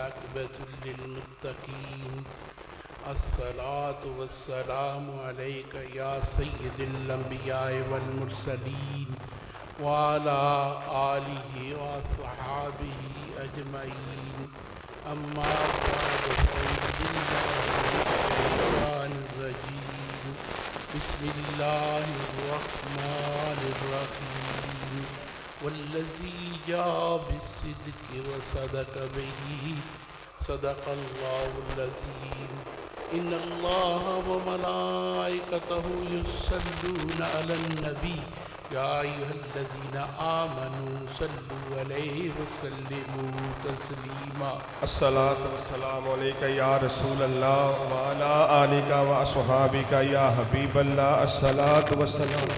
والعاقبة للمتقين الصلاة والسلام عليك يا سيد الأنبياء والمرسلين وعلى آله وصحابه أجمعين أما بعد فأعوذ بالله من الشيطان الرجيم بسم الله الرحمن الرحيم والذي جاء بالصدق وصدق به صدق الله العظيم إن الله وملائكته يصلون على النبي يا أيها الذين آمنوا صلوا عليه وسلموا تسليما الصلاة والسلام عليك يا رسول الله وعلى آلك وأصحابك يا حبيب الله الصلاة والسلام.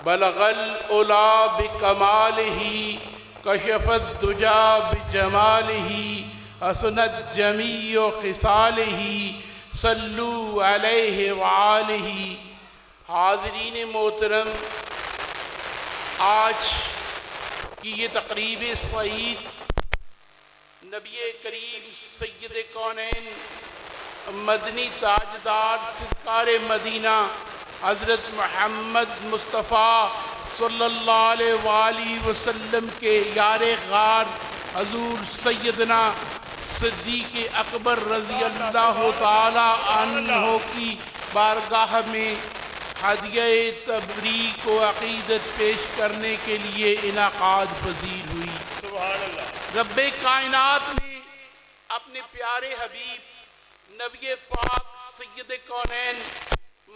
بلغ العلا بکمالہ کشف الدجا بجمالہ حسنت جمیع خصالہ صلو علیہ وآلہ. حاضرین محترم، آج کی یہ تقریب سعید نبی کریم سید کونین مدنی تاجدار سرکار مدینہ حضرت محمد مصطفیٰ صلی اللہ علیہ وآلہ وسلم کے یار غار حضور سیدنا صدیق اکبر رضی اللہ تعالی عنہ کی بارگاہ میں ہدیہ تبریک و عقیدت پیش کرنے کے لیے انعقاد پذیر ہوئی. سبحان اللہ. رب کائنات نے اپنے پیارے حبیب نبی پاک سید کونین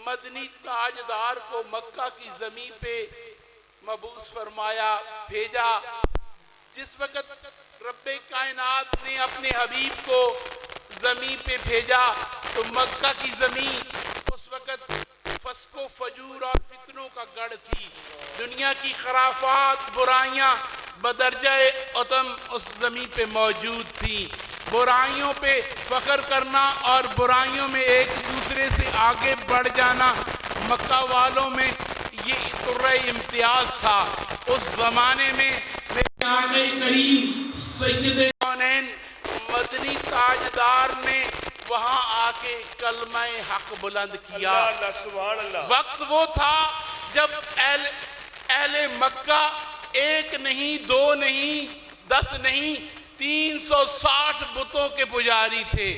مدنی تاجدار کو مکہ کی زمین پہ مبعوث فرمایا، بھیجا. جس وقت رب کائنات نے اپنے حبیب کو زمین پہ بھیجا تو مکہ کی زمین اس وقت فسق و فجور اور فتنوں کا گڑھ تھی. دنیا کی خرافات، برائیاں بدرجہ عتم اس زمین پہ موجود تھیں. برائیوں پہ فخر کرنا اور برائیوں میں ایک دوسرے سے آگے بڑھ جانا مکہ والوں میں یہ طرح امتیاز تھا. اس زمانے میں میرے آقا کریم سید کونین مدنی تاجدار نے وہاں آ کے کلمہ حق بلند کیا. اللہ سبحان اللہ. وقت وہ تھا جب اہل مکہ ایک نہیں، دو نہیں، 10 نہیں، 360 بتوں کے پجاری تھے.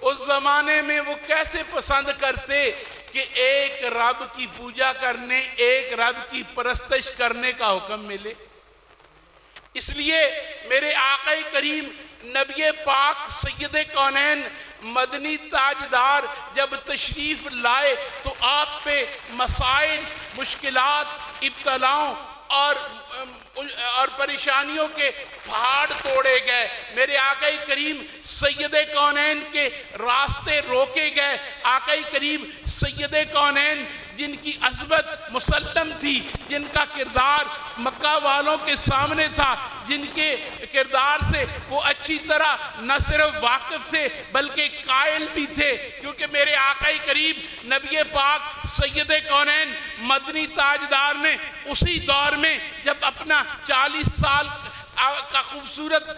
اس زمانے میں وہ کیسے پسند کرتے کہ ایک رب کی پوجا کرنے، ایک رب کی پرستش کرنے کا حکم ملے. اس لیے میرے آقا کریم نبی پاک سید کونین مدنی تاجدار جب تشریف لائے تو آپ پہ مسائل، مشکلات، ابتلاؤں اور پریشانیوں کے پہاڑ توڑے گئے. میرے آقا کریم سید کونین کے راستے روکے گئے. آقا کریم سید کونین جن کی عظمت مسلم تھی، جن کا کردار مکہ والوں کے سامنے تھا، جن کے کردار سے وہ اچھی طرح نہ صرف واقف تھے بلکہ قائل بھی تھے، کیونکہ میرے آقا کریم نبی پاک سید کونین مدنی تاجدار نے اسی دور میں جب اپنا 40 سال کا خوبصورت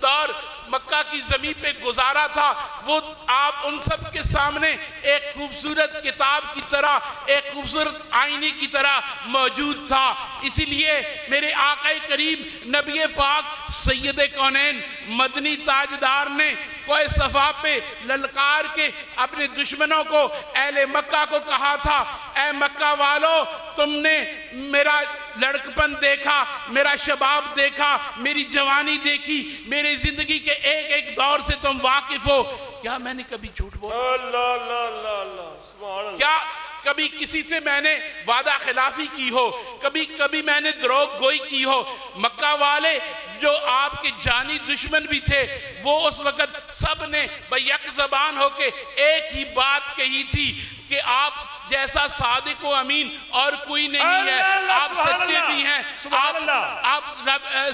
دور مکہ کی زمین پہ گزارا تھا، وہ آپ ان سب کے سامنے ایک خوبصورت کتاب کی طرح، ایک خوبصورت آئینے کی طرح موجود تھا. اسی لیے میرے آقا کریم نبی پاک سید کونین مدنی تاجدار نے کوہ صفا پہ للکار کے اپنے دشمنوں کو، اہل مکہ کو کہا تھا، اے مکہ والو، تم نے میرا لڑکپن دیکھا، میرا شباب دیکھا، میری جوانی دیکھی، میری زندگی کے ایک ایک دور سے تم واقف ہو. کیا میں نے کبھی جھوٹ بولا؟ اللہ اللہ اللہ اللہ سبحان اللہ. کیا کبھی کسی سے میں نے وعدہ خلافی کی ہو؟ کبھی میں نے دروغ گوئی کی ہو؟ مکہ والے جو آپ کے جانی دشمن بھی تھے، وہ اس وقت سب نے بیک زبان ہو کے ایک ہی بات کہی تھی کہ آپ جیسا صادق و امین اور کوئی نہیں ہے. آپ سچے بھی ہیں, آپ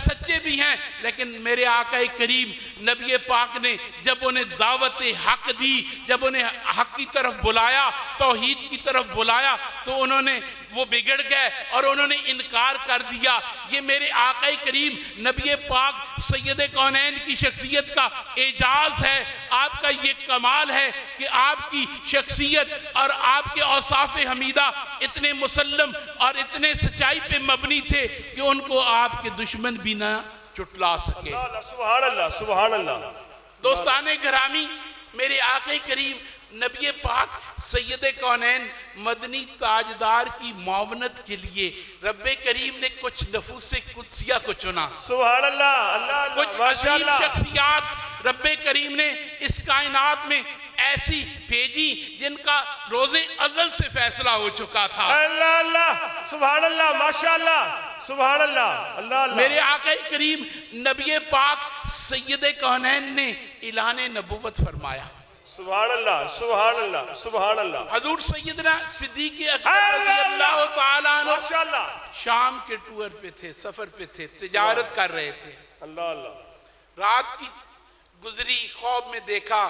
سچے بھی ہیں, لیکن میرے آقا کریم نبی پاک نے جب انہیں دعوت حق دی, جب انہیں حق کی طرف بلایا, توحید کی طرف بلایا, تو انہوں نے وہ بگڑ گئے اور انہوں نے انکار کر دیا. یہ میرے آقا کریم نبی پاک سید کونین کی شخصیت کا اعجاز ہے, آپ کا یہ کمال ہے کہ آپ کی شخصیت اور آپ کے اوصاف حمیدہ اتنے مسلم اور اتنے سچائی پہ مبنی تھے کہ ان کو آپ کے دشمن بھی نہ چٹلا سکے. سبحان اللہ, سبحان اللہ. دوستان گرامی, میرے آقا کریم نبی پاک سید کونین مدنی تاجدار کی معاونت کے لیے رب کریم نے کچھ نفوس قدسیہ کو چنا. سبحان اللہ, اللہ, کچھ عظیم شخصیات رب کریم نے اس کائنات میں ایسی بھیجی جن کا روز ازل سے فیصلہ ہو چکا تھا. اللہ اللہ, سبحان اللہ, ماشاءاللہ, سبحان اللہ, اللہ اللہ. میرے آقا کریم نبی پاک سید کونین نے اعلان نبوت فرمایا. سبحان اللہ, سبحان اللہ, سبحان اللہ. حضور سیدنا صدیق اکبر رضی اللہ تعالیٰ عنہ ماشاءاللہ شام کے ٹور پہ تھے, سفر پہ تھے, تجارت کر رہے تھے. اللہ اللہ. رات کی گزری, خواب میں دیکھا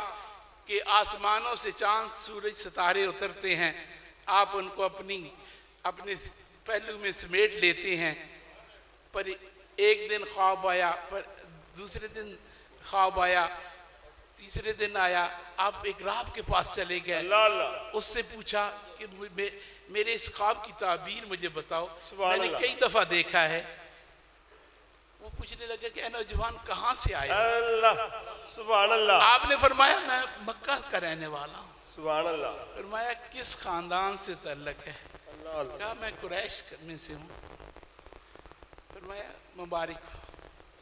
کہ آسمانوں سے چاند سورج ستارے اترتے ہیں, آپ ان کو اپنے پہلو میں سمیٹ لیتے ہیں. پر ایک دن خواب آیا, پر دوسرے دن خواب آیا, تیسرے دن آیا, آپ ایک راہب کے پاس چلے گئے. اللہ اللہ. اس سے پوچھا کہ میرے اس خواب کی تعبیر مجھے بتاؤ, میں نے اللہ. کئی دفعہ دیکھا ہے. وہ پوچھنے لگا کہ اے نوجوان کہاں سے آئے؟ اللہ, سبحان اللہ. آپ نے فرمایا میں مکہ کا رہنے والا ہوں. سبحان اللہ. فرمایا کس خاندان سے تعلق ہے؟ اللہ اللہ. کہا میں قریش میں سے ہوں. فرمایا مبارک ہو,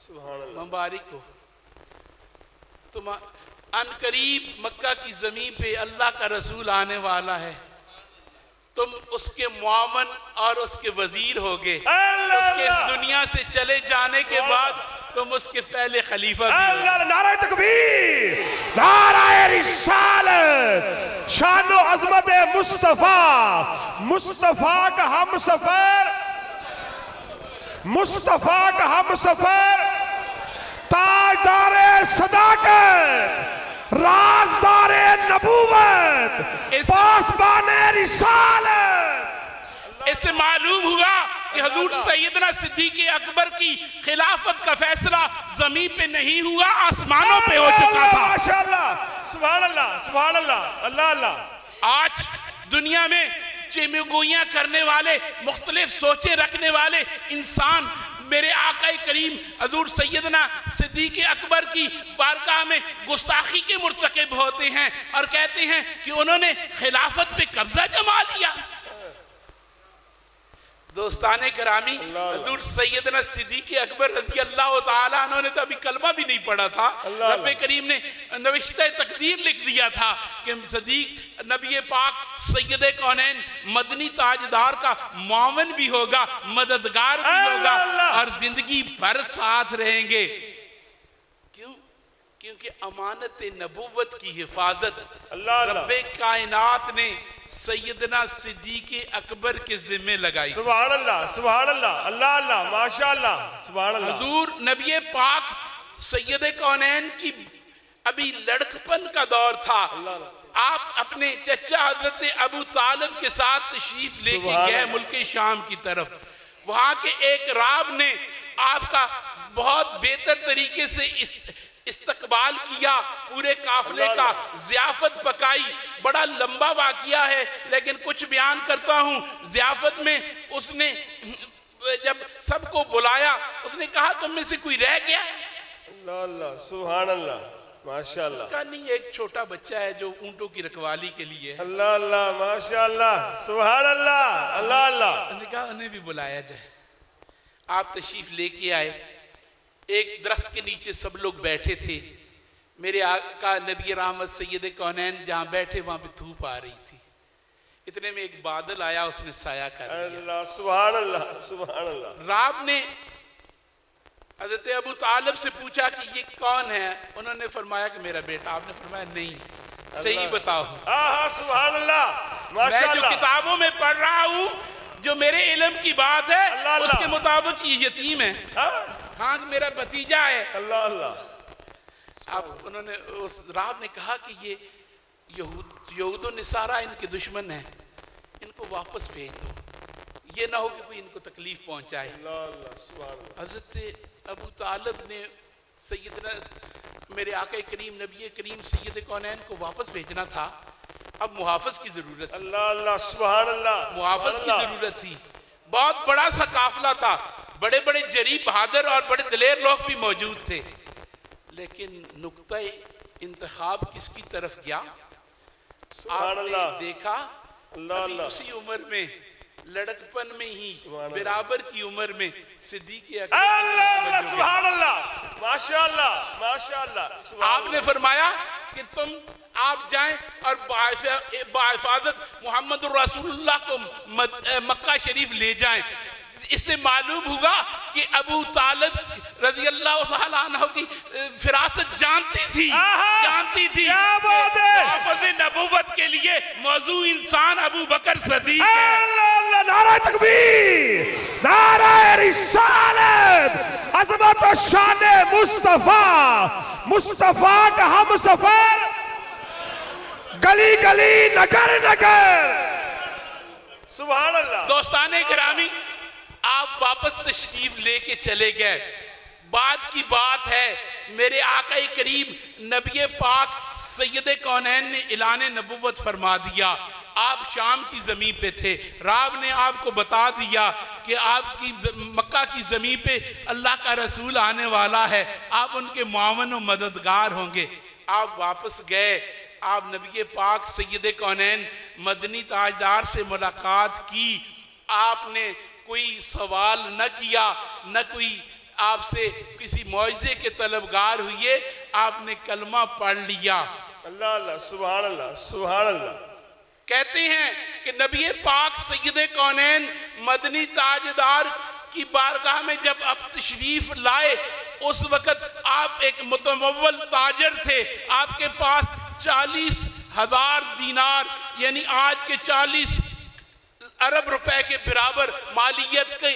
سبحان اللہ. مبارک ہو, تم ان قریب مکہ کی زمین پہ اللہ کا رسول آنے والا ہے, تم اس کے معاون اور اس کے وزیر ہوگے. اس کے اس دنیا سے چلے جانے کے بعد تم اس کے پہلے خلیفہ بھی ہوگے. اللہ, نعرہ تکبیر, نعرہ رسالت, شان و عظمت مصطفیٰ, مصطفیٰ کا ہم سفر, مصطفیٰ کا ہم سفر, تاجدار صداقت, رازدار نبوت, پاسبان رسالت. اس سے معلوم ہوا کہ حضور سیدنا صدیق اکبر کی خلافت کا فیصلہ زمین پہ نہیں ہوا, آسمانوں پہ ہو چکا تھا. ماشاءاللہ, سبحان اللہ, سبحان اللہ, اللہ اللہ. آج دنیا میں چیمگوئیاں کرنے والے, مختلف سوچیں رکھنے والے انسان میرے آقا کریم حضور سیدنا صدیق اکبر کی بارگاہ میں گستاخی کے مرتکب ہوتے ہیں اور کہتے ہیں کہ انہوں نے خلافت پہ قبضہ جما لیا. دوستان گرامی, حضور سیدنا صدیق اکبر رضی اللہ تعالیٰ عنہ نے تو ابھی کلمہ بھی نہیں پڑھا تھا. رب کریم نے نوشتہ تقدیر لکھ دیا تھا کہ صدیق نبی پاک سید کونین مدنی تاجدار کا معاون بھی ہوگا, مددگار بھی ہوگا اور زندگی بھر ساتھ رہیں گے. کیوں؟ کیونکہ امانت نبوت کی حفاظت رب کائنات نے سیدنا صدیق اکبر کے ذمہ لگائی. سبحان اللہ, سبحان اللہ, اللہ اللہ, ماشاءاللہ, سبحان اللہ. حضور نبی پاک سید کونین کی ابھی لڑکپن کا دور تھا. آپ اپنے چچا حضرت ابو طالب کے ساتھ تشریف لے کے گئے ملک شام کی طرف. وہاں کے ایک راہب نے آپ کا بہت بہتر طریقے سے استقبال کیا, پورے قافلے کا ضیافت پکائی. بڑا لمبا واقعہ ہے لیکن کچھ بیان کرتا ہوں. ضیافت میں اس نے جب سب کو بلایا, اس نے کہا تم میں سے کوئی رہ گیا؟ اللہ اللہ, سبحان اللہ, ماشاءاللہ. کہا نہیں, ایک چھوٹا بچہ ہے جو اونٹوں کی رکھوالی کے لیے. اللہ اللہ, ماشاءاللہ, سبحان اللہ, اللہ اللہ. اس نے کہا انہیں بھی بلایا جائے. آپ تشریف لے کے آئے. ایک درخت کے نیچے سب لوگ بیٹھے تھے. میرے آقا نبی رحمت سید کونین جہاں بیٹھے وہاں پہ دھوپ آ رہی تھی. اتنے میں ایک بادل آیا, اس نے سایہ کر دیا. اللہ, سبحان اللہ, سبحان اللہ. راہب نے حضرت ابو طالب سے پوچھا کہ یہ کون ہے؟ انہوں نے فرمایا کہ میرا بیٹا. آپ نے فرمایا نہیں, صحیح بتاؤ. سبحان اللہ, ماشاء میں جو اللہ۔ کتابوں میں پڑھ رہا ہوں، جو میرے علم کی بات ہے، اللہ اس اللہ۔ کے مطابق یہ یتیم ہے، ہاں میرا بھتیجا ہے۔ اللہ اللہ۔ اب انہوں نے اس راہب نے کہا کہ یہ یہود و نصارہ ان کے دشمن ہیں، ان کو واپس بھیج دو، یہ نہ ہو کہ کوئی ان کو تکلیف پہنچائے۔ اللہ اللہ سبحان اللہ۔ حضرت ابو طالب نے سیدنا میرے آقا کریم نبی کریم سید کونین کو واپس بھیجنا تھا، اب محافظ کی ضرورت تھی، اللہ اللہ سبحان اللہ۔ محافظ کی ضرورت تھی، بہت بڑا سا قافلہ تھا، بڑے بڑے جری بہادر اور بڑے دلیر لوگ بھی موجود تھے، لیکن نقطہ انتخاب کس کی طرف گیا؟ آپ نے دیکھا اللہ ابھی اللہ۔ اسی عمر میں، لڑکپن میں ہی، برابر کی عمر میں صدیق اللہ اللہ سبحان اللہ، ماشاء اللہ ماشاء اللہ۔ آپ نے فرمایا کہ آپ جائیں اور بحفاظت محمد الرسول اللہ کو مکہ شریف لے جائیں۔ اس سے معلوم ہوگا کہ ابو طالب رضی اللہ تعالیٰ عنہ کی فراست جانتی تھی کہ محافظ نبوت کے لیے موضوع انسان ابو بکر صدیق ہے۔ اللہ اللہ، نعرہ تکبیر، نعرہ رسالت، عظمت و شان مصطفیٰ، مصطفیٰ کا ہم سفر، گلی گلی نگر نگر، سبحان اللہ۔ دوستان گرامی، آپ واپس تشریف لے کے چلے گئے، بعد کی بات ہے میرے آقا کریم نبی پاک سید کونین نے اعلان نبوت فرما دیا۔ آپ شام کی زمین پہ تھے، راب نے آپ کو بتا دیا کہ آپ کی مکہ کی زمین پہ اللہ کا رسول آنے والا ہے، آپ ان کے معاون و مددگار ہوں گے۔ آپ واپس گئے، آپ نبی پاک سید کونین مدنی تاجدار سے ملاقات کی، آپ نے کوئی سوال نہ کیا، نہ کوئی آپ سے کسی معجزے کے طلبگار ہوئے، آپ نے کلمہ پڑھ لیا۔ اللہ اللہ سبحان اللہ سبحان اللہ۔ کہتے ہیں کہ نبی پاک سید کونین مدنی تاجدار کی بارگاہ میں جب اب تشریف لائے، اس وقت آپ ایک متمول تاجر تھے، آپ کے پاس 40,000 دینار یعنی آج کے 40 ارب روپے کے برابر مالیت کے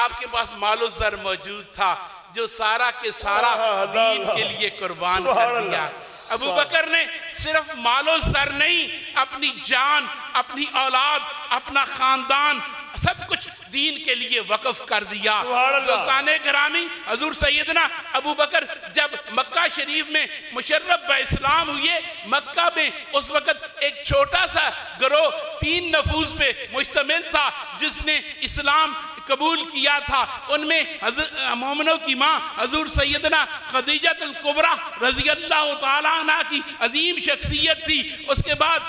آپ کے پاس مال و زر موجود تھا، جو سارا کے سارا دین کے لیے قربان کر دیا۔ ابو بکر نے صرف مال و زر نہیں، اپنی جان، اپنی اولاد، اپنا خاندان، سب کچھ دین کے لیے وقف کر دیا۔ دوستان گرامی، حضور سیدنا ابو بکر جب مکہ شریف میں مشرف باسلام ہوئے، مکہ میں اس وقت ایک چھوٹا سا گروہ 3 نفوس پہ مشتمل تھا جس نے اسلام قبول کیا تھا۔ ان میں مومنوں کی ماں حضور سیدنا خدیجہ الکبریٰ رضی اللہ تعالیٰ عنہ کی عظیم شخصیت تھی۔ اس کے بعد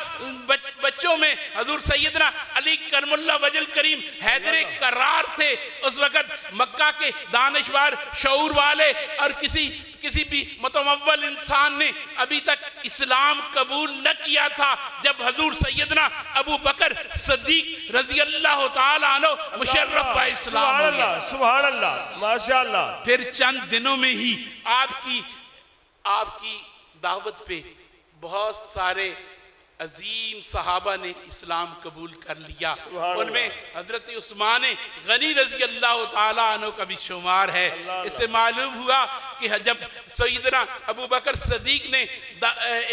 بچوں میں حضور سیدنا علی کرم اللہ وجل کریم حیدر کرار تھے۔ اس وقت مکہ کے دانشور، شعور والے اور کسی بھی متمول انسان نے ابھی تک اسلام قبول نہ کیا تھا جب حضور سیدنا ابو بکر صدیق رضی اللہ تعالیٰ عنہ مشرف با اسلام سبحان اللہ سبحان اللہ ماشاء اللہ۔ پھر چند دنوں میں ہی آپ کی دعوت پہ بہت سارے عظیم صحابہ نے اسلام قبول کر لیا۔ ان میں حضرت عثمان غنی رضی اللہ تعالیٰ عنہ کا بھی شمار ہے۔ اس سے معلوم ہوا کہ جب سیدنا ابو بکر صدیق نے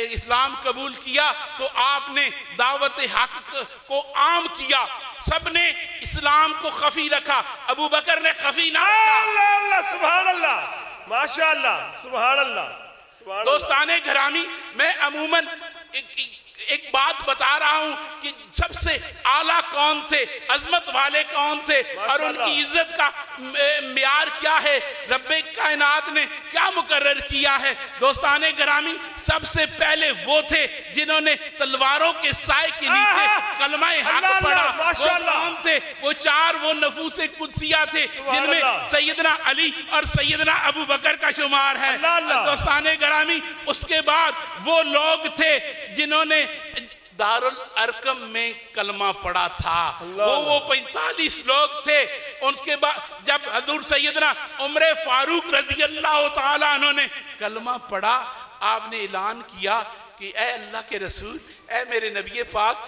اسلام قبول کیا تو آپ نے دعوت حق کو عام کیا، سب نے اسلام کو خفی رکھا، ابو بکر نے خفی نہ رکھا۔ اللہ اللہ سبحان اللہ ماشاء اللہ سبحان اللہ۔ دوستان گرامی، میں عموماً ایک بات بتا رہا ہوں کہ سب سے اعلیٰ کون تھے، عظمت والے کون تھے اور ان کی عزت کا معیار کیا ہے، رب کائنات نے کیا مقرر کیا ہے۔ دوستان گرامی، سب سے پہلے وہ تھے جنہوں نے تلواروں کے سائے کے نیچے کلمہ حق پڑھا۔ وہ کون تھے؟ وہ 4 نفوس قدسیہ تھے جن میں سیدنا علی اور سیدنا ابو بکر کا شمار ہے۔ دوستان گرامی، اس کے بعد وہ لوگ تھے جنہوں نے دارالارقم میں کلمہ پڑھا تھا، وہ 45 لوگ تھے۔ ان کے بعد جب حضور سیدنا عمر فاروق رضی اللہ تعالیٰ عنہ نے کلمہ پڑھا، آپ نے اعلان کیا کہ اے اللہ کے رسول، اے میرے نبی پاک،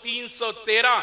313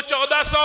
1400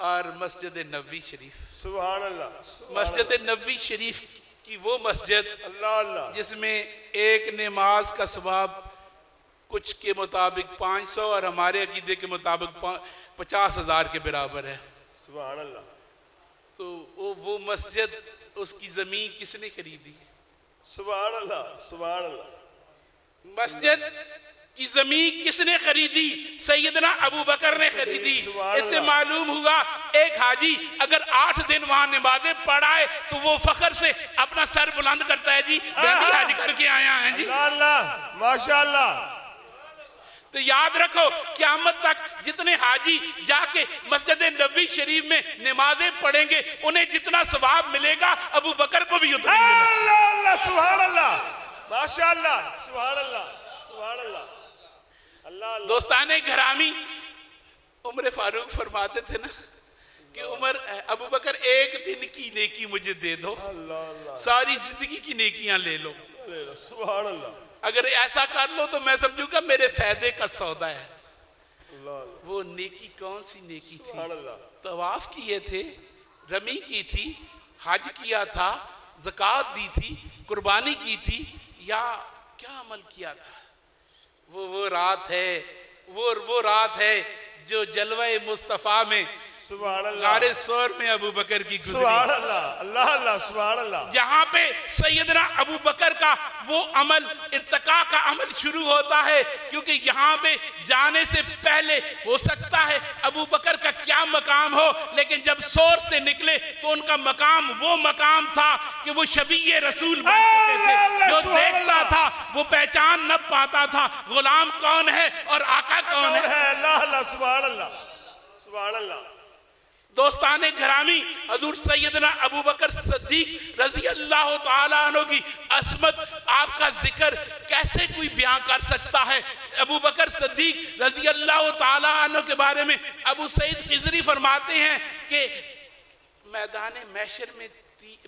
اور مسجد نبوی شریف. سبحان اللہ. مسجد نبوی شریف کی وہ مسجد اللہ اللہ. جس میں ایک نماز کا ثواب کچھ کے مطابق 500 اور ہمارے عقیدے کے مطابق 50,000 کے برابر ہے. سبحان اللہ. تو وہ مسجد اس کی زمین کس نے خریدی؟ سبحان اللہ. سبحان اللہ. مسجد کی زمین کس نے خریدی؟ سیدنا ابو بکر نے خریدی. اس سے معلوم ہوا ایک حاجی اگر 8 دن وہاں نمازیں پڑھائے تو وہ فخر سے اپنا سر بلند کرتا ہے جی میں بھی حج کر کے آیا ہیں جی. اللہ اللہ. ماشاءاللہ. تو یاد رکھو قیامت تک جتنے حاجی جا کے مسجد نبوی شریف میں نمازیں پڑھیں گے انہیں جتنا ثواب ملے گا ابو بکر کو بھی اتنا ملے گا. اللہ اللہ. سبحان اللہ. ماشاءاللہ. سبحان اللہ. سبحان اللہ. اللہ اللہ. دوستان گرامی عمر فاروق فرماتے تھے نا کہ عمر ابو بکر ایک دن کی نیکی مجھے دے دو اللہ اللہ. ساری زندگی کی نیکیاں لے لو. سبحان اللہ. اگر ایسا کر لو تو میں سمجھوں گا میرے فائدے کا سودا ہے. اللہ اللہ. وہ نیکی کون سی نیکی تھی؟ سبحان اللہ. طواف کیے تھے، رمی کی تھی، حج کیا تھا، زکوٰۃ دی تھی، قربانی کی تھی، یا کیا عمل کیا تھا؟ وہ رات ہے وہ رات ہے جو جلوہ مصطفیٰ میں سبحان اللہ. غار سور میں ابو بکر کی گزری. سبحان اللہ. اللہ اللہ. سبحان اللہ. یہاں پہ سیدنا ابو بکر کا وہ عمل ارتقاء کا عمل شروع ہوتا ہے کیونکہ یہاں پہ جانے سے پہلے ہو سکتا ہے ابو بکر کا کیا مقام ہو لیکن جب سور سے نکلے تو ان کا مقام وہ مقام تھا کہ وہ شفیع رسول بن چکے تھے. جو دیکھتا تھا وہ پہچان نہ پاتا تھا غلام کون ہے اور آقا کون ہے. اللہ اللہ. سبحان اللہ. سبحان اللہ. دوستان گرامی حضور سیدنا ابو بکر صدیق رضی اللہ تعالیٰ عنہ کی عظمت آپ کا ذکر کیسے کوئی بیان کر سکتا ہے. ابو بکر صدیق رضی اللہ تعالیٰ عنہ کے بارے میں ابو سعید خضری فرماتے ہیں کہ میدان محشر میں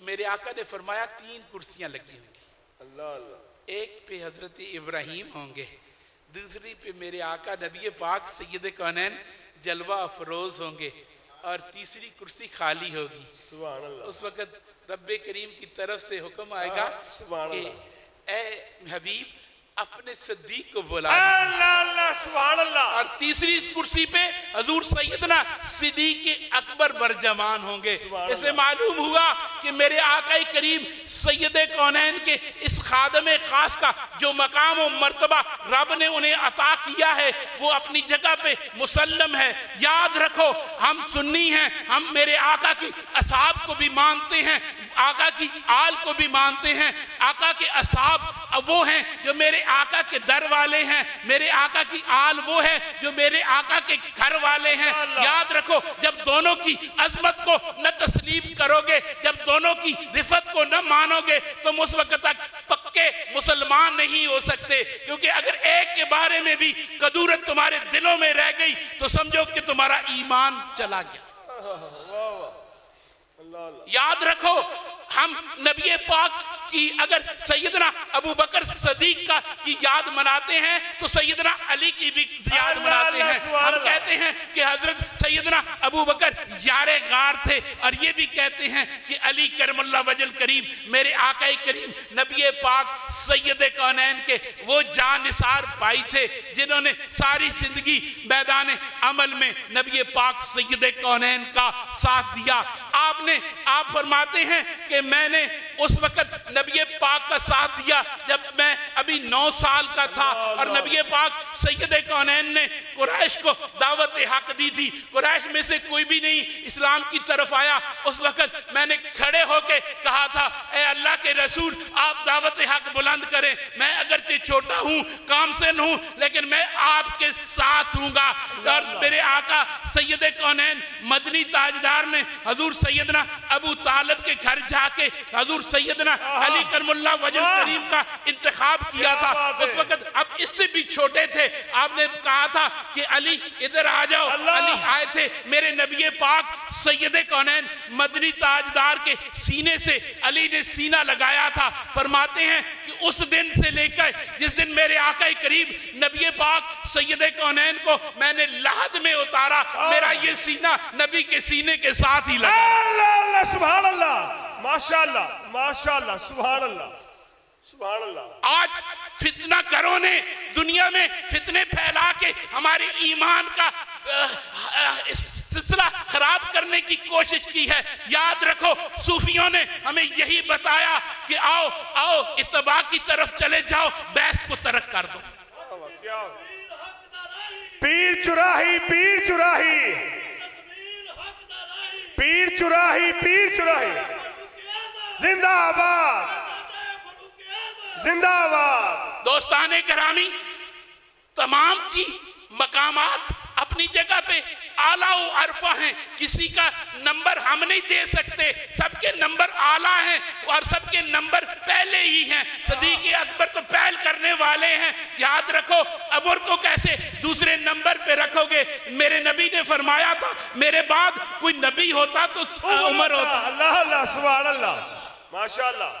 میرے آقا نے فرمایا 3 کرسیاں لگی ہوں گی. اللہ اللہ. ایک پہ حضرت ابراہیم ہوں گے، دوسری پہ میرے آقا نبی پاک سید کونین جلوہ افروز ہوں گے اور تیسری کرسی خالی ہوگی. سبحان اللہ. اس وقت رب کریم کی طرف سے حکم آئے گا سبحان کہ اللہ. اے حبیب اپنے صدیق کو بلا. اللہ اللہ. سبحان اللہ. اور تیسری اس کرسی پہ حضور سیدنا صدیق اکبر برجمان ہوں گے. اس سے معلوم ہوا کہ میرے آقا کریم سید کونین کے اس خادم خاص کا جو مقام و مرتبہ رب نے انہیں عطا کیا ہے وہ اپنی جگہ پہ مسلم ہے. یاد رکھو ہم سنی ہیں، ہم میرے آقا کی اصحاب کو بھی مانتے ہیں، آقا کی آل کو بھی مانتے ہیں. آقا کے اصحاب وہ ہیں جو میرے آقا کے در والے ہیں، میرے آقا کی آل وہ ہے جو میرے آقا کے گھر والے ہیں. یاد رکھو جب دونوں کی عظمت کو نہ تسلیم کرو گے، جب دونوں کی رفت کو نہ مانو گے تو اس وقت تک پکے مسلمان نہیں ہو سکتے. کیونکہ اگر ایک کے بارے میں بھی قدورت تمہارے دلوں میں رہ گئی تو سمجھو کہ تمہارا ایمان چلا گیا. یاد رکھو ہم نبی پاک کی اگر سیدنا ابو بکر صدیق کی یاد مناتے ہیں تو سیدنا علی کی بھی یاد مناتے ہیں. ہم کہتے ہیں کہ حضرت سیدنا ابو بکر یار غار تھے اور یہ بھی کہتے ہیں کہ علی کرم اللہ وجل کریم میرے آقا کریم نبی پاک سید کونین کے وہ جان نثار بھائی تھے جنہوں نے ساری زندگی میدان عمل میں نبی پاک سید کونین کا ساتھ دیا. آپ فرماتے ہیں کہ میں نے اس وقت نبی پاک کا ساتھ دیا جب میں ابھی 9 سال کا تھا اور نبی پاک سید کونین نے قریش کو دعوت حق دی تھی. قریش میں سے کوئی بھی نہیں اسلام کی طرف آیا. اس وقت میں نے کھڑے ہو کے کہا تھا اے اللہ کے رسول آپ دعوت حق بلند کریں. میں اگرچہ چھوٹا ہوں کام سے نہ ہوں لیکن میں آپ کے ساتھ ہوں گا. اور میرے آقا سید کونین مدنی تاجدار نے حضور سیدنا ابو طالب کے گھر جا کے حضور سیدنا علی کرم اللہ وجل کریم کا انتخاب کیا تھا اس وقت اب اس سے بھی چھوٹے تھے. آپ نے کہا تھا کہ علی ادھر آ جاؤ. علی آئے تھے. میرے نبی پاک سید کونین مدنی تاجدار کے سینے سے علی نے سینہ لگایا تھا. فرماتے ہیں کہ اس دن سے لے کر جس دن میرے آقا کریم نبی پاک سید کونین کو میں نے لحد میں اتارا, میرا یہ سینہ نبی کے سینے کے ساتھ ہی لگا. اللہ سبحان اللہ, ماشاءاللہ ماشاءاللہ, سبحان اللہ سبحان اللہ. آج فتنہ کروں نے دنیا میں فتنے پھیلا کے ہمارے ایمان کا سلسلہ خراب کرنے کی کوشش کی ہے. یاد رکھو صوفیوں نے ہمیں یہی بتایا کہ آؤ آؤ اتباع کی طرف چلے جاؤ, بحث کو ترک کر دو. پیر چراہی پیر چراہی پیر چراہی پیر چراہی, زندہ آباد زندہ آباد. دوستان گرامی, تمام کی مقامات اپنی جگہ پہ اعلیٰ و عرفہ ہیں. کسی کا نمبر ہم نہیں دے سکتے, سب کے نمبر اعلیٰ ہیں اور سب کے نمبر پہلے ہی ہیں. صدیق اکبر تو پہل کرنے والے ہیں. یاد رکھو عمر کو کیسے دوسرے نمبر پہ رکھو گے. میرے نبی نے فرمایا تھا میرے بعد کوئی نبی ہوتا تو عمر ہوتا. اللہ اللہ سبحان اللہ ماشاءاللہ.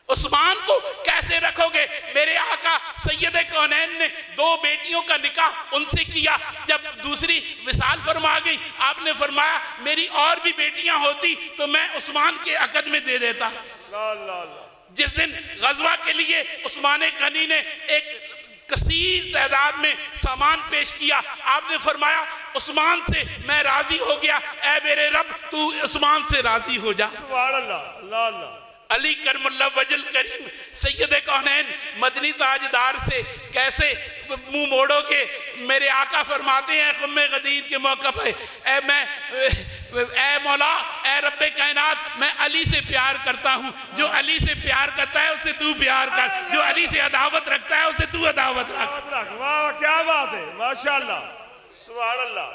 عثمان کو کیسے رکھو گے. میرے آقا سید کونین نے 2 بیٹیوں کا نکاح ان سے کیا. جب دوسری وصال فرما گئی آپ نے فرمایا میری اور بھی بیٹیاں ہوتی تو میں عثمان کے عقد میں دے دیتا. جس دن غزوہ کے لیے عثمان غنی نے ایک کثیر تعداد میں سامان پیش کیا, آپ نے فرمایا عثمان سے میں راضی ہو گیا, اے میرے رب تو عثمان سے راضی ہو جا. سبحان اللہ اللہ اللہ. علی کرم اللہ وجل کریم سید کونین مدنی تاجدار سے کیسے منہ موڑو گے. میرے آقا فرماتے ہیں خم غدیر کے موقع پہ اے مولا اے رب کائنات میں علی سے پیار کرتا ہوں. جو علی سے پیار کرتا ہے اس سے تو پیار کر, جو علی سے عداوت رکھتا ہے اس سے تو عداوت رکھ. واہ کیا بات ہے ماشاءاللہ سبحان اللہ.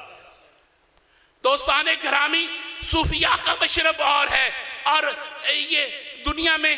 دوستان گرامی, صوفیاء کا مشرب اور ہے اور یہ دنیا میں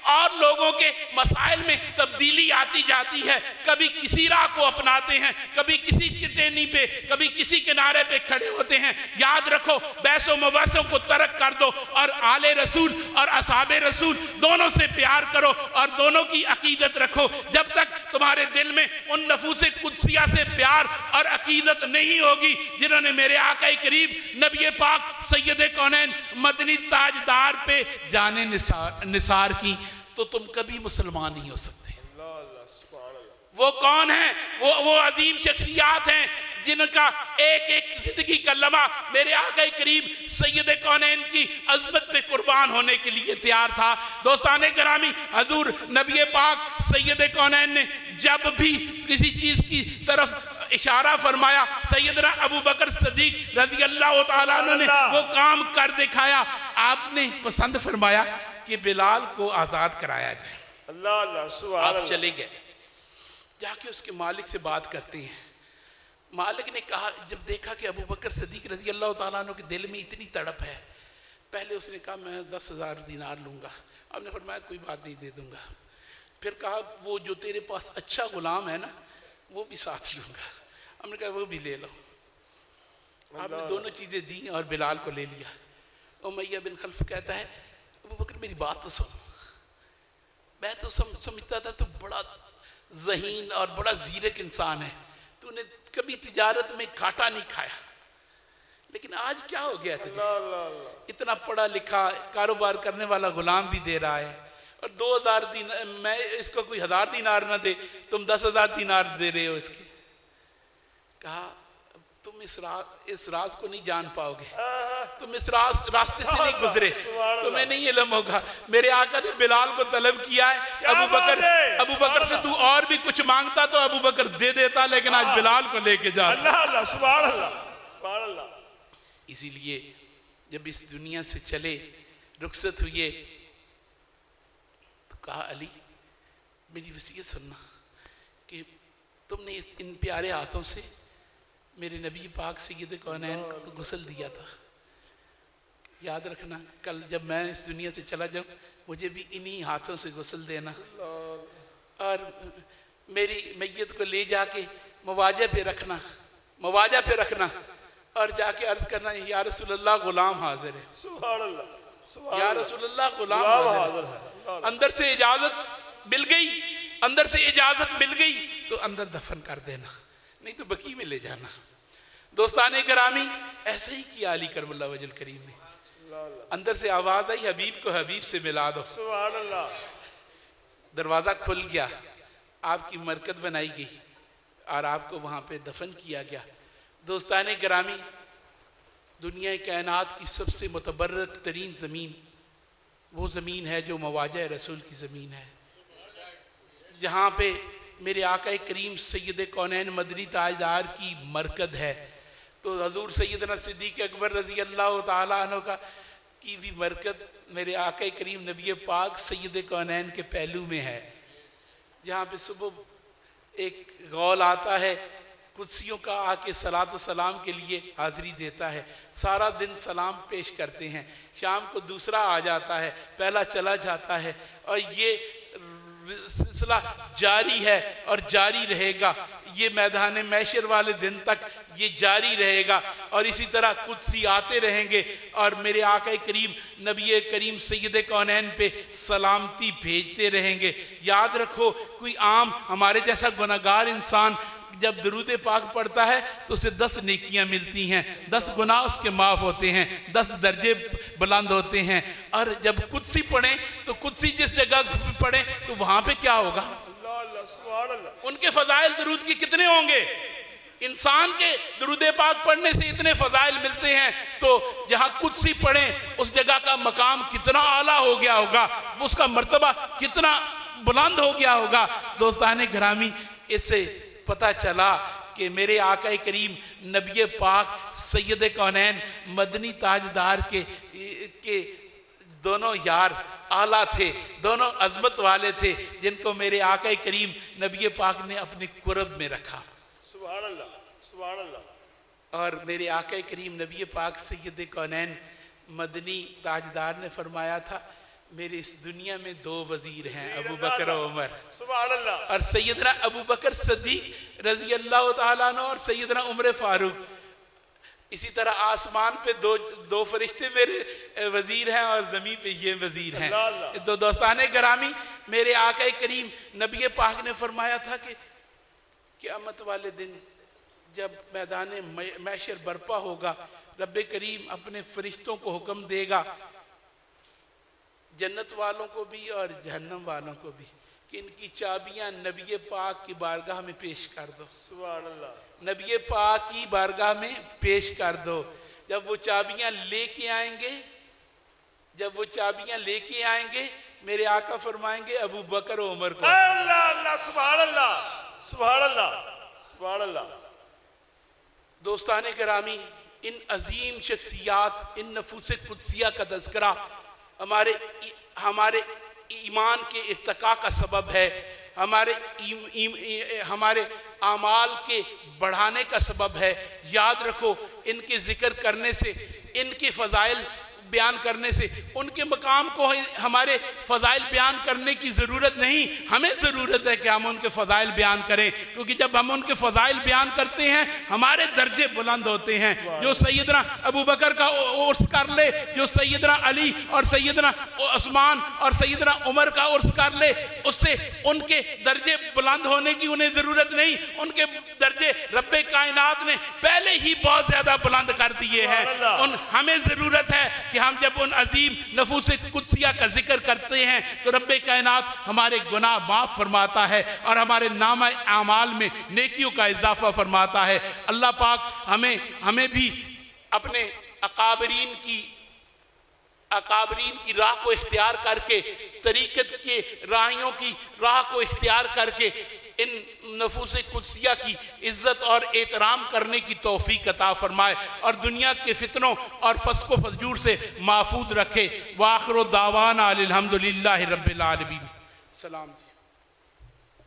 اور لوگوں کے مسائل میں تبدیلی آتی جاتی ہے. کبھی کسی راہ کو اپناتے ہیں, کبھی کسی ٹہنی پہ, کبھی کسی کنارے پہ کھڑے ہوتے ہیں. یاد رکھو بحث و مباحثوں کو ترک کر دو اور آل رسول اور اصحاب رسول دونوں سے پیار کرو اور دونوں کی عقیدت رکھو. جب تک تمہارے دل میں ان نفوس قدسیہ سے پیار اور عقیدت نہیں ہوگی جنہوں نے میرے آقا کریم نبی پاک سید کونین مدنی تاجدار پہ جانے نثار کی, تو تم کبھی مسلمان نہیں ہو سکتے. وہ کون ہیں؟ وہ عظیم شخصیات ہیں جن کا ایک ایک زندگی کا لمحہ میرے آقا کریم سید کونین کی عظمت پہ قربان ہونے کے لیے تیار تھا. دوستان گرامی, حضور نبی پاک سید کونین نے جب بھی کسی چیز کی طرف اشارہ فرمایا, سیدنا ابو بکر صدیق رضی اللہ تعالیٰ عنہ نے وہ کام کر دکھایا. آپ نے پسند فرمایا کہ بلال کو آزاد کرایا جائے. اللہ اللہ سبحان اللہ. آپ چلے گئے, جا کے اس کے مالک سے بات کرتے ہیں. مالک نے کہا, جب دیکھا کہ ابو بکر صدیق رضی اللہ تعالیٰ عنہ کے دل میں اتنی تڑپ ہے, پہلے اس نے کہا میں 10,000 دینار لوں گا. آپ نے فرمایا کوئی بات نہیں, دے دوں گا. پھر کہا وہ جو تیرے پاس اچھا غلام ہے نا وہ بھی ساتھ لوں گا. ہم نے کہا وہ بھی لے لو. آپ نے دونوں چیزیں دی اور بلال کو لے لیا. امیہ بن خلف کہتا ہے ابو بکر میری بات تو سن, میں تو سمجھتا تھا تو بڑا ذہین اور بڑا زیرک انسان ہے, تو نے کبھی تجارت میں گھاٹا نہیں کھایا, لیکن آج کیا ہو گیا تجھے؟ اتنا پڑھا لکھا کاروبار کرنے والا غلام بھی دے رہا ہے اور 2,000 دینار, میں اس کو کوئی 1,000 دینار نہ دے, تم 10,000 دینار دے رہے ہو اس کی. کہا تم اس راز کو نہیں جان پاؤ گے, تم اس راستے سے نہیں گزرے, تمہیں نہیں علم ہوگا. میرے آقا نے بلال کو طلب کیا ہے. ابو بکر سے تو اور بھی کچھ مانگتا تو ابو بکر دے دیتا, لیکن آج بلال کو لے کے جا. اللہ اللہ سبحان اللہ سبحان اللہ. اسی لیے جب اس دنیا سے چلے رخصت ہوئے تو کہا علی میری وصیت سننا کہ تم نے ان پیارے ہاتھوں سے میرے نبی پاک سید کونین کو غسل دیا تھا. یاد رکھنا کل جب میں اس دنیا سے چلا جاؤں مجھے بھی انہی ہاتھوں سے غسل دینا. اور میری میت کو لے جا کے مواجہ پہ رکھنا اور جا کے عرض کرنا یا رسول اللہ غلام حاضر ہے، سبحان اللہ، یا رسول اللہ غلام حاضر ہے۔ اندر سے اجازت مل گئی تو اندر دفن کر دینا، نہیں تو بقیع میں لے جانا۔ دوستان گرامی، ایسے ہی کیا علی کرم اللہ وجہ الکریم نے۔ اندر سے آواز آئی حبیب کو حبیب سے ملا دو، سبحان اللہ، دروازہ کھل گیا، آپ کی مرکز بنائی گئی اور آپ کو وہاں پہ دفن کیا گیا۔ دوستان گرامی، دنیا کائنات کی سب سے متبرک ترین زمین وہ زمین ہے جو مواجہ رسول کی زمین ہے، جہاں پہ میرے آقا کریم سید کونین مدنی تاجدار کی مرکز ہے۔ تو حضور سیدنا صدیق اکبر رضی اللہ تعالیٰ عنہ کی بھی مرکز میرے آقا کریم نبی پاک سید کونین کے پہلو میں ہے، جہاں پہ صبح ایک غول آتا ہے قدسیوں کا، آ کے صلاۃ و سلام کے لیے حاضری دیتا ہے، سارا دن سلام پیش کرتے ہیں، شام کو دوسرا آ جاتا ہے، پہلا چلا جاتا ہے، اور یہ سلسلہ جاری ہے اور جاری رہے گا، یہ میدان محشر والے دن تک یہ جاری رہے گا، اور اسی طرح قدسی آتے رہیں گے اور میرے آقا کریم نبی کریم سید کونین پہ سلامتی بھیجتے رہیں گے۔ یاد رکھو، کوئی عام ہمارے جیسا گناہگار انسان جب درود پاک پڑھتا ہے تو اسے 10 نیکیاں ملتی ہیں، 10 گناہ اس کے معاف ہوتے ہیں، 10 درجے بلند ہوتے ہیں، اور جب قدسی پڑھیں تو قدسی جس جگہ پڑھیں تو وہاں پہ کیا ہوگا؟ سبحان اللہ، ان کے فضائل درود کی کتنے ہوں گے؟ انسان کے درود پاک پڑھنے سے اتنے فضائل ملتے ہیں، تو جہاں قدسی پڑھیں اس جگہ کا مقام کتنا اعلیٰ ہو گیا ہوگا، اس کا مرتبہ کتنا بلند ہو گیا ہوگا۔ دوستان گرامی، اس سے پتہ چلا کہ میرے آقا کریم نبی پاک سید کونین مدنی تاجدار کے دونوں یار اعلیٰ تھے، دونوں عظمت والے تھے، جن کو میرے آقا کریم نبی پاک نے اپنے قرب میں رکھا۔ سبحان اللہ، سبحان اللہ۔ اور میرے آقا کریم نبی پاک سید کونین مدنی تاجدار نے فرمایا تھا، میرے اس دنیا میں 2 وزیر ہیں، ابو بکر و عمر، سبحان اللہ، اور سیدنا ابو بکر صدیق رضی اللہ تعالیٰ عنہ اور سیدنا عمر فاروق۔ اسی طرح آسمان پہ 2 فرشتے میرے وزیر ہیں اور زمین پہ یہ وزیر ہیں۔ تو دوستان گرامی، میرے آقا کریم نبی پاک نے فرمایا تھا کہ قیامت والے دن جب میدان محشر برپا ہوگا، رب کریم اپنے فرشتوں کو حکم دے گا، جنت والوں کو بھی اور جہنم والوں کو بھی، کہ ان کی چابیاں نبی پاک کی بارگاہ میں پیش کر دو۔ سبحان اللہ، نبی پاک کی بارگاہ میں پیش کر دو۔ جب وہ چابیاں لے کے آئیں گے، میرے آقا فرمائیں گے ابو بکر و عمر کو، اللہ اللہ، سبحان اللہ، سبحان اللہ، سبحان اللہ۔ دوستان گرامی، ان عظیم شخصیات، ان نفوس قدسیہ کا تذکرہ ہمارے ایمان کے ارتقاء کا سبب ہے، ہمارے اعمال کے بڑھانے کا سبب ہے۔ یاد رکھو، ان کے ذکر کرنے سے، ان کے فضائل بیان کرنے سے، ان کے مقام کو ہمارے فضائل بیان کرنے کی ضرورت نہیں، ہمیں ضرورت ہے کہ ہم ان کے فضائل بیان کریں، کیونکہ جب ہم ان کے فضائل بیان کرتے ہیں ہمارے درجے بلند ہوتے ہیں۔ جو سیدنا ابو بکر کا عرس کر لے، جو سیدنا علی اور سیدنا عثمان اور سیدنا عمر کا عرس کر لے، اس سے ان کے درجے بلند ہونے کی انہیں ضرورت نہیں، ان کے درجے رب کائنات نے پہلے ہی بہت زیادہ بلند کر دیے ہیں۔ ہمیں ضرورت ہے کہ ہم جب ان عظیم نفوس قدسیہ کا ذکر کرتے ہیں تو رب کائنات ہمارے گناہ معاف فرماتا ہے اور ہمارے نامہ اعمال میں نیکیوں کا اضافہ فرماتا ہے۔ اللہ پاک ہمیں بھی اپنے اکابرین کی راہ کو اختیار کر کے، طریقت کے راہیوں کی راہ کو اختیار کر کے ان نفوس قدسیہ کی عزت اور احترام کرنے کی توفیق عطا فرمائے اور دنیا کے فتنوں اور فسق و فجور سے محفوظ رکھے۔ وآخر دعوانا الحمدللہ رب العالمین۔ سلام۔